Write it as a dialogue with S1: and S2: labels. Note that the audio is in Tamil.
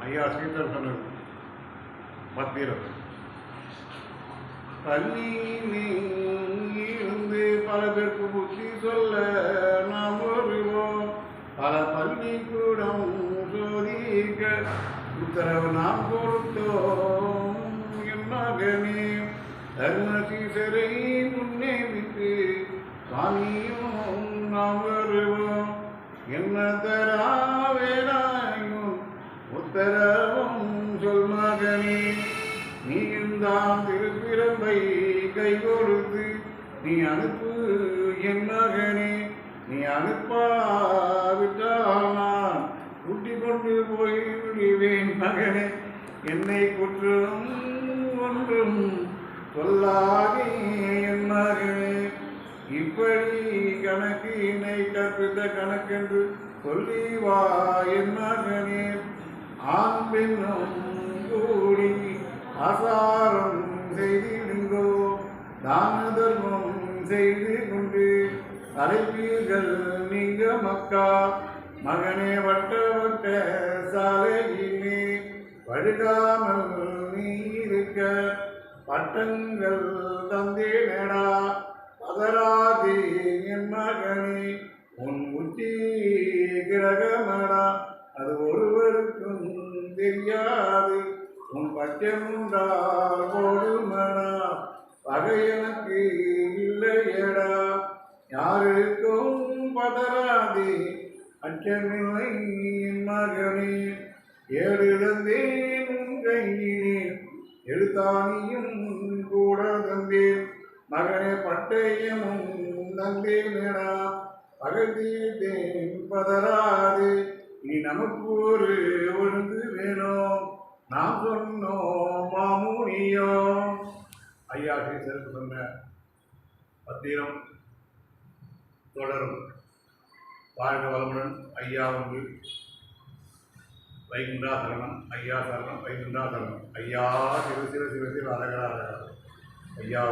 S1: ஐயா ஸ்ரீதர் சொன்னது பத்திரம். பள்ளியிலிருந்து பல பேருக்கு புத்தி சொல்ல நாம் வருவோம். பல பள்ளிக்கூடம் சோதிக்க உத்தரவு நாம் கொடுத்தோம். என் மகனே தர்ம சீசரை முன்னே விட்டு சாமியும் நாம் வருவோம். என்ன தராவேனாயும் உத்தரவும் சொல் மகனே. நீயும் தான் திருப்பிரம்பை கை கொடுத்து நீ அனுப்பு என் மகனே. நீ அனுப்பாவிட்டால் நான் கூட்டி கொண்டு போய் விடுவேன் மகனே. என்னை குற்றம் ஒன்றும் சொல்லாதே என் மகனே. இப்படி கணக்கினை கற்பித்த கணக்கென்று சொல்லி வா என் மகனே. ஆண் பெண்ணும் கூடி ஆசாரம் செய்திடுங்கோ. தான தர்மம் செய்து கொண்டு அழைப்பீர்கள் நீங்க மக்கா. மகனே வட்ட வட்ட சாலையிலே படுகாமல் நீ இருக்க பட்டங்கள் தந்தே நேடா. பதராதே என் மகனே. உன் புத்தி கிரகமடா அது ஒருவருக்கும் தெரியாது. உன் பச்சமுண்டால் போடுமடா பகை எனக்கு இல்லையடா. யாருக்கும் பதராதே அச்சமில்லை என் மகனே. ஏறிழந்தேன் உன் கையிலே எழுத்தாணியும் கூட தந்தேன் மகனே. பட்டயமும் தந்தேனடா பகத்தீட்டேன் பதராது. இனி நமக்கு ஒரு ஒழுங்கு வேணும் நாம் சொன்னோம் மாமுனியோம். ஐயா ஸ்ரீதருக்கு சொன்ன பத்திரம் தொடரும். வாழ்க வளமுடன். ஐயா ஒன்று. வைகுண்டா சரணம். ஐயா சரணம். வைகுண்டா சரணம். ஐயா சிவ சிவ சிவ சிவ அரகரா அரகரா. ஐயா